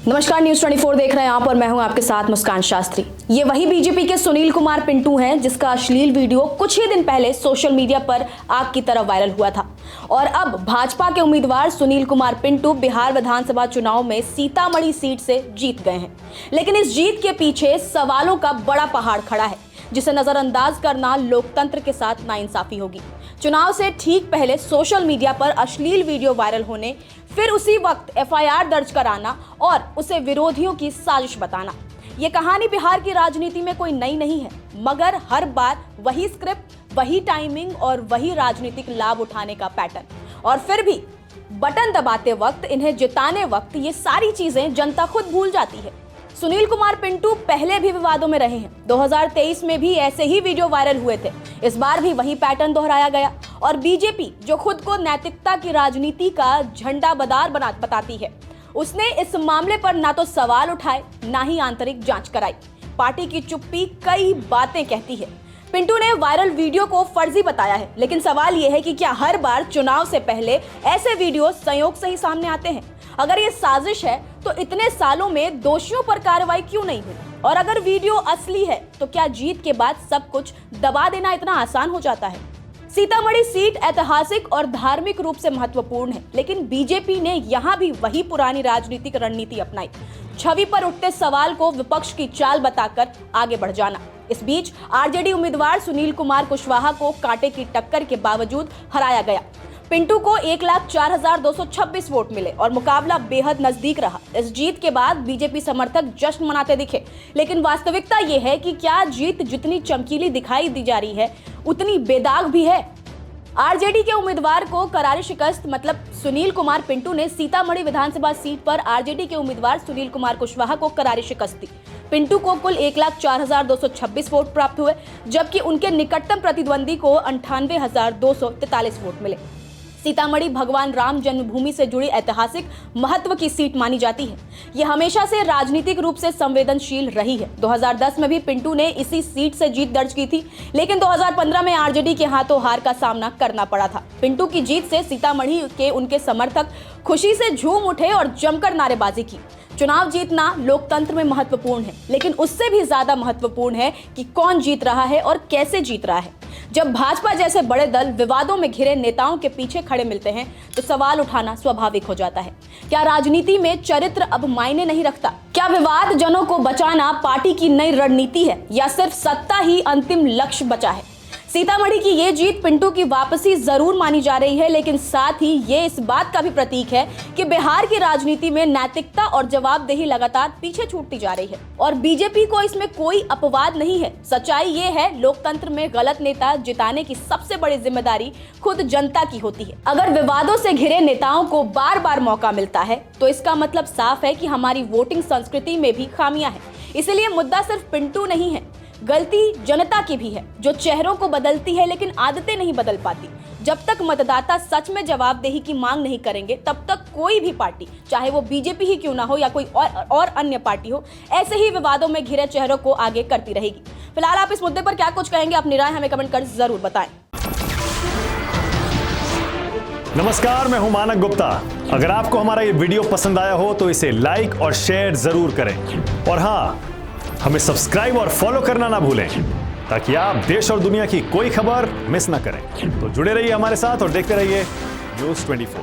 नमस्कार, न्यूज़ 24 देख रहे हैं आप और मैं हूं आपके साथ मुस्कान शास्त्री। ये वही बीजेपी के सुनील कुमार पिंटू हैं जिसका अश्लील वीडियो कुछ ही दिन पहले सोशल मीडिया पर आग की तरह वायरल हुआ था। और अब भाजपा के उम्मीदवार सुनील कुमार पिंटू बिहार विधानसभा चुनाव में सीतामढ़ी सीट से जीत गए हैं। लेकिन इस जीत के पीछे सवालों का बड़ा पहाड़ खड़ा है जिसे नजरअंदाज करना लोकतंत्र के साथ नाइंसाफी होगी। चुनाव से ठीक पहले सोशल मीडिया पर अश्लील वीडियो वायरल होने, फिर उसी वक्त एफआईआर दर्ज कराना और उसे विरोधियों की साजिश बताना। ये कहानी बिहार की राजनीति में कोई नई नहीं है, मगर हर बार वही स्क्रिप्ट, वही टाइमिंग और वही राजनीतिक लाभ उठाने का पैटर्न। और फिर भी बटन दबाते वक्त, इन्हें जिताने वक्त ये सारी चीजें जनता खुद भूल जाती है। सुनील कुमार पिंटू पहले भी विवादों में रहे हैं। 2023 में भी ऐसे ही वीडियो वायरल हुए थे। इस बार भी वही पैटर्न दोहराया गया और बीजेपी, जो खुद को नैतिकता की राजनीति का झंडा बदार बताती है, उसने इस मामले पर ना तो सवाल उठाए ना ही आंतरिक जांच कराई। पार्टी की चुप्पी कई बातें कहती है। पिंटू ने वायरल वीडियो को फर्जी बताया है, लेकिन सवाल यह है कि क्या हर बार चुनाव से पहले ऐसे वीडियो संयोग से ही सामने आते हैं? अगर ये साजिश है तो इतने सालों में दोषियों पर कार्रवाई क्यों नहीं हुई? और अगर वीडियो असली है तो क्या जीत के बाद सब कुछ दबा देना इतना आसान हो जाता है? सीतामढ़ी सीट ऐतिहासिक और धार्मिक रूप से महत्वपूर्ण है, लेकिन बीजेपी ने यहां भी वही पुरानी राजनीतिक रणनीति अपनाई, छवि पर उठते सवाल को विपक्ष की चाल बताकर आगे बढ़ जाना। इस बीच आरजेडी उम्मीदवार सुनील कुमार कुशवाहा को कांटे की टक्कर के बावजूद हराया गया। पिंटू को 1,04,226 वोट मिले और मुकाबला बेहद नजदीक रहा। इस जीत के बाद बीजेपी समर्थक जश्न मनाते दिखे, लेकिन वास्तविकता ये है कि क्या जीत जितनी चमकीली दिखाई दी जा रही है उतनी बेदाग भी है? आरजेडी के उम्मीदवार को करारी शिकस्त, मतलब सुनील कुमार पिंटू ने सीतामढ़ी विधानसभा सीट पर आरजेडी के उम्मीदवार सुनील कुमार कुशवाहा को करारी शिकस्त दी। पिंटू को कुल 1,04,226 वोट प्राप्त हुए, जबकि उनके निकटतम प्रतिद्वंदी को 98,243 वोट मिले। सीतामढ़ी भगवान राम जन्मभूमि से जुड़ी ऐतिहासिक महत्व की सीट मानी जाती है। यह हमेशा से राजनीतिक रूप से संवेदनशील रही है। 2010 में भी पिंटू ने इसी सीट से जीत दर्ज की थी, लेकिन 2015 में आरजेडी के हाथों हार का सामना करना पड़ा था। पिंटू की जीत से सीतामढ़ी के उनके समर्थक खुशी से झूम उठे और जमकर नारेबाजी की। चुनाव जीतना लोकतंत्र में महत्वपूर्ण है, लेकिन उससे भी ज्यादा महत्वपूर्ण है कि कौन जीत रहा है और कैसे जीत रहा है। जब भाजपा जैसे बड़े दल विवादों में घिरे नेताओं के पीछे खड़े मिलते हैं तो सवाल उठाना स्वाभाविक हो जाता है। क्या राजनीति में चरित्र अब मायने नहीं रखता? क्या विवाद जनों को बचाना पार्टी की नई रणनीति है या सिर्फ सत्ता ही अंतिम लक्ष्य बचा है? सीतामढ़ी की ये जीत पिंटू की वापसी जरूर मानी जा रही है, लेकिन साथ ही ये इस बात का भी प्रतीक है कि बिहार की राजनीति में नैतिकता और जवाबदेही लगातार पीछे छूटती जा रही है। और बीजेपी को इसमें कोई अपवाद नहीं है। सच्चाई ये है, लोकतंत्र में गलत नेता जिताने की सबसे बड़ी जिम्मेदारी खुद जनता की होती है। अगर विवादों से घिरे नेताओं को बार बार मौका मिलता है तो इसका मतलब साफ है कि हमारी वोटिंग संस्कृति में भी खामियां हैं। इसलिए मुद्दा सिर्फ पिंटू नहीं है, गलती जनता की भी है, जो चेहरों को बदलती है लेकिन आदतें नहीं बदल पाती। जब तक मतदाता सच में जवाबदेही की मांग नहीं करेंगे, तब तक कोई भी पार्टी, चाहे वो बीजेपी ही क्यों ना हो या कोई और अन्य पार्टी हो, ऐसे ही विवादों में घिरे चेहरों को आगे करती रहेगी। फिलहाल आप इस मुद्दे पर क्या कुछ कहेंगे? अपनी राय हमें कमेंट कर जरूर बताएं। नमस्कार, मैं हूं मानक गुप्ता। अगर आपको हमारा ये वीडियो पसंद आया हो तो इसे लाइक और शेयर जरूर करें, और हाँ, हमें सब्सक्राइब और फॉलो करना ना भूलें ताकि आप देश और दुनिया की कोई खबर मिस ना करें। तो जुड़े रहिए हमारे साथ और देखते रहिए न्यूज़ 24।